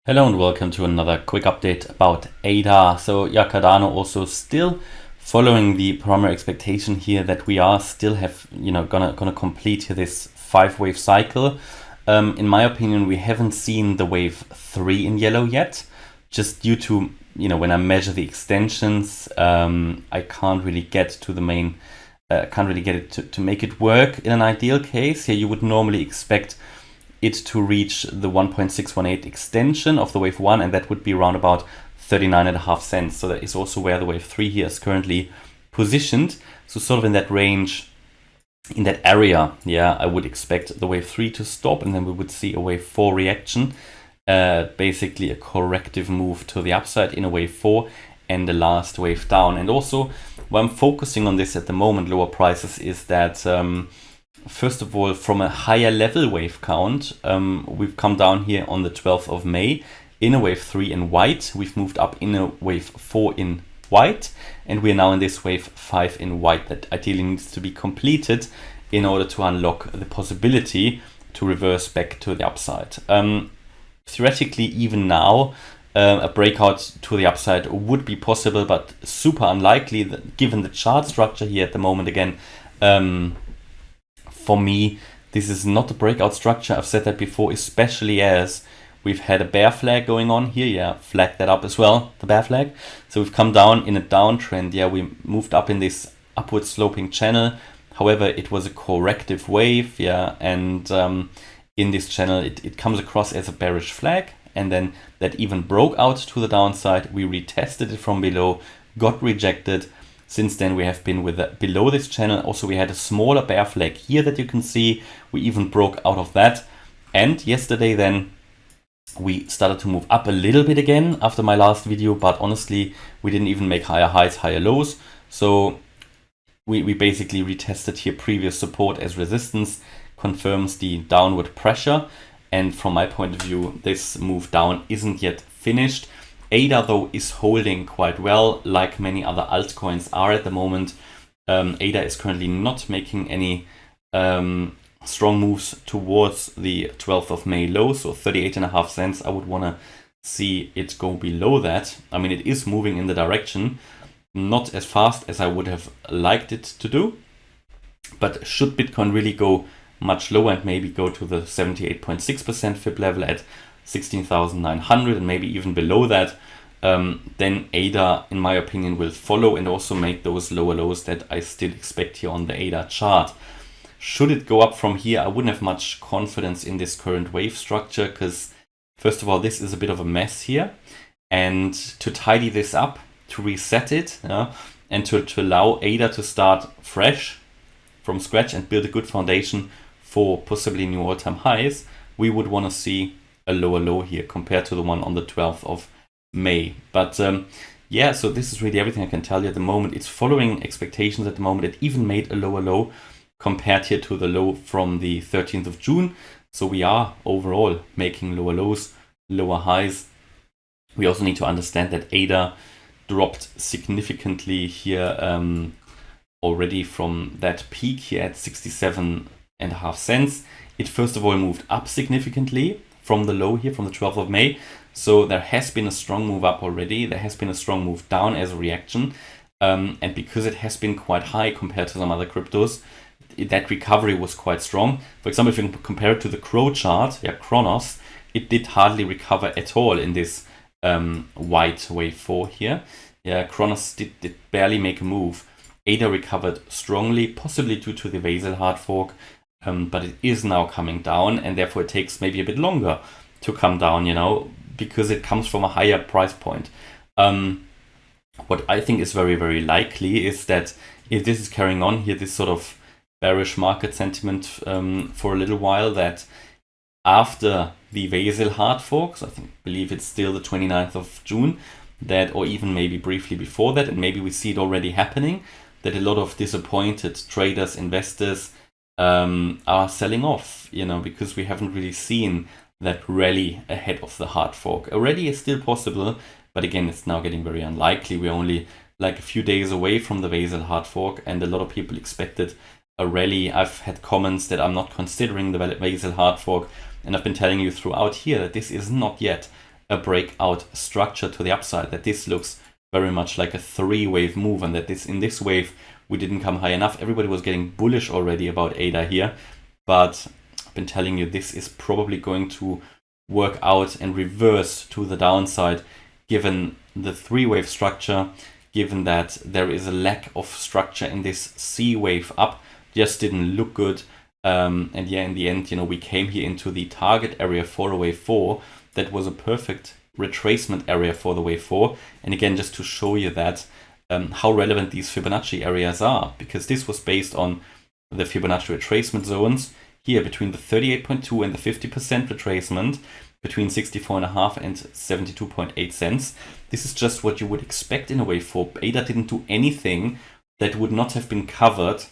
Hello and welcome to another quick update about ADA. So yeah, Cardano also still following the primary expectation here that we are still gonna complete this 5-wave cycle. In my opinion, we haven't seen the wave 3 in yellow yet, just due to when I measure the extensions, I can't really get to the main, can't really get it to make it work in an ideal case. Here you would normally expect it to reach the 1.618 extension of the wave 1, and that would be around about 39.5 cents. So that is also where the wave 3 here is currently positioned. So sort of in that range, in that area, yeah, I would expect the wave 3 to stop, and then we would see a wave 4 reaction, basically a corrective move to the upside in a wave 4 and the last wave down. And also, why I'm focusing on this at the moment, lower prices, is that first of all, from a higher level wave count, we've come down here on the 12th of May in a wave 3 in white. We've moved up in a wave 4 in white, and we're now in this wave 5 in white that ideally needs to be completed in order to unlock the possibility to reverse back to the upside. Theoretically, even now, a breakout to the upside would be possible, but super unlikely given the chart structure here at the moment. Again, for me, this is not a breakout structure. I've said that before, especially as we've had a bear flag going on here. Yeah, flag that up as well, the bear flag. So we've come down in a downtrend. Yeah, we moved up in this upward sloping channel. However, it was a corrective wave. Yeah, and in this channel, it comes across as a bearish flag. And then that even broke out to the downside. We retested it from below, got rejected. Since then, we have been below this channel. Also, we had a smaller bear flag here that you can see. We even broke out of that. And yesterday then, we started to move up a little bit again after my last video. But honestly, we didn't even make higher highs, higher lows. So we basically retested here previous support as resistance, confirms the downward pressure. And from my point of view, this move down isn't yet finished. ADA though is holding quite well, like many other altcoins are at the moment. ADA is currently not making any strong moves towards the 12th of May low, so 38.5 cents. I would want to see it go below that. I mean, it is moving in the direction, not as fast as I would have liked it to do. But should Bitcoin really go much lower and maybe go to the 78.6% FIB level at 16,900 and maybe even below that, then ADA, in my opinion, will follow and also make those lower lows that I still expect here on the ADA chart. Should it go up from here, I wouldn't have much confidence in this current wave structure because, first of all, this is a bit of a mess here. And to tidy this up, to reset it, and to allow ADA to start fresh from scratch and build a good foundation for possibly new all-time highs, we would want to see a lower low here compared to the one on the 12th of May. But yeah, so this is really everything I can tell you at the moment. It's following expectations at the moment. It even made a lower low compared here to the low from the 13th of June. So we are overall making lower lows, lower highs. We also need to understand that ADA dropped significantly here already from that peak here at 67.5 cents. It first of all moved up significantly from the low here from the 12th of May. So there has been a strong move up already. There has been a strong move down as a reaction. And because it has been quite high compared to some other cryptos, that recovery was quite strong. For example, if you compare it to the Crow chart, yeah, Kronos, it did hardly recover at all in this white wave 4 here. Yeah, Kronos did barely make a move. ADA recovered strongly, possibly due to the Vasil hard fork. But it is now coming down, and therefore it takes maybe a bit longer to come down, because it comes from a higher price point. What I think is very, very likely is that if this is carrying on here, this sort of bearish market sentiment for a little while, that after the Vasil hard forks, believe it's still the 29th of June, that, or even maybe briefly before that, and maybe we see it already happening, that a lot of disappointed traders, investors, are selling off, because we haven't really seen that rally ahead of the hard fork. A rally is still possible, but again, it's now getting very unlikely. We're only like a few days away from the Vasil hard fork, and a lot of people expected a rally. I've had comments that I'm not considering the Vasil hard fork, and I've been telling you throughout here that this is not yet a breakout structure to the upside, that this looks very much like a 3-wave move, and that in this wave we didn't come high enough. Everybody was getting bullish already about ADA here, but I've been telling you this is probably going to work out and reverse to the downside, given the 3-wave structure, given that there is a lack of structure in this C wave up. Just didn't look good. And yeah, in the end, we came here into the target area for a wave 4. That was a perfect retracement area for the wave 4. And again, just to show you that how relevant these Fibonacci areas are, because this was based on the Fibonacci retracement zones here between the 38.2 and the 50% retracement, between 64.5 and 72.8 cents. This is just what you would expect in a wave 4. ADA didn't do anything that would not have been covered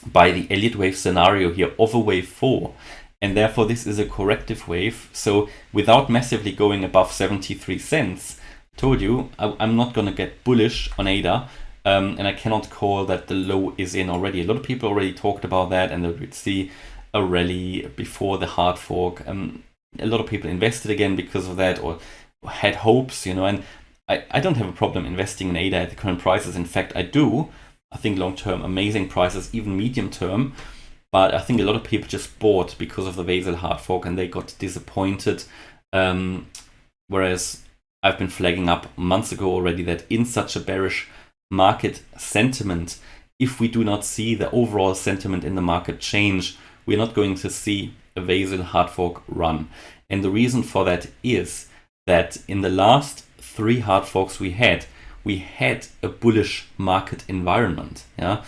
by the Elliott wave scenario here of a wave 4. And therefore this is a corrective wave. So without massively going above 73 cents, told you I'm not going to get bullish on ADA, and I cannot call that the low is in already. A lot of people already talked about that, and they would see a rally before the hard fork. A lot of people invested again because of that, or had hopes, and I don't have a problem investing in ADA at the current prices. In fact, I do. I think long-term amazing prices, even medium-term. But I think a lot of people just bought because of the Basel hard fork, and they got disappointed. Whereas I've been flagging up months ago already that in such a bearish market sentiment, if we do not see the overall sentiment in the market change, we're not going to see a Basel hard fork run. And the reason for that is that in the last 3 hard forks we had a bullish market environment. Yeah,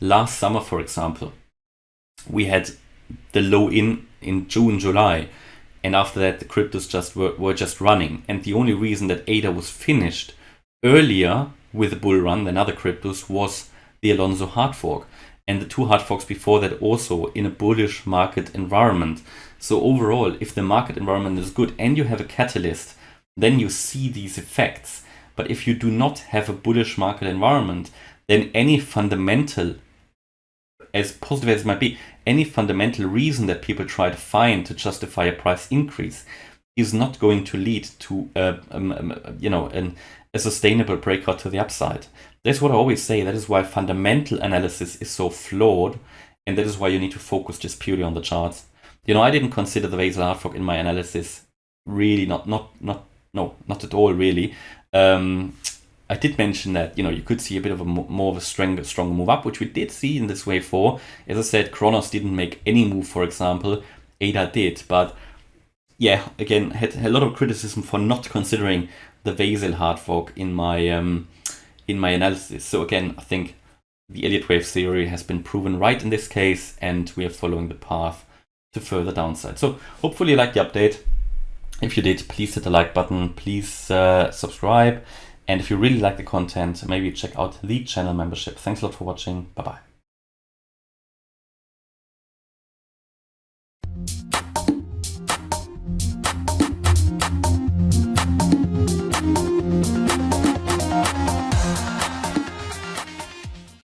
last summer, for example, we had the low in June, July, and after that the cryptos just were just running. And the only reason that ADA was finished earlier with a bull run than other cryptos was the Alonso hard fork, and the 2 hard forks before that also in a bullish market environment. So overall, if the market environment is good and you have a catalyst, then you see these effects. But if you do not have a bullish market environment, then any fundamental, as positive as it might be, any fundamental reason that people try to find to justify a price increase is not going to lead to a sustainable breakout to the upside. That's what I always say. That is why fundamental analysis is so flawed, and that is why you need to focus just purely on the charts. I didn't consider the Basel hard fork in my analysis. Really, not at all. Really. I did mention that you could see a bit of more of a stronger move up, which we did see in this wave 4. As I said, Kronos didn't make any move, for example. ADA did, but yeah, again, had a lot of criticism for not considering the Basel hard fork in my analysis. So again, I think the Elliott wave theory has been proven right in this case, and we are following the path to further downside. So hopefully you liked the update. If you did, please hit the like button, please subscribe. And if you really like the content, maybe check out the channel membership. Thanks a lot for watching. Bye-bye.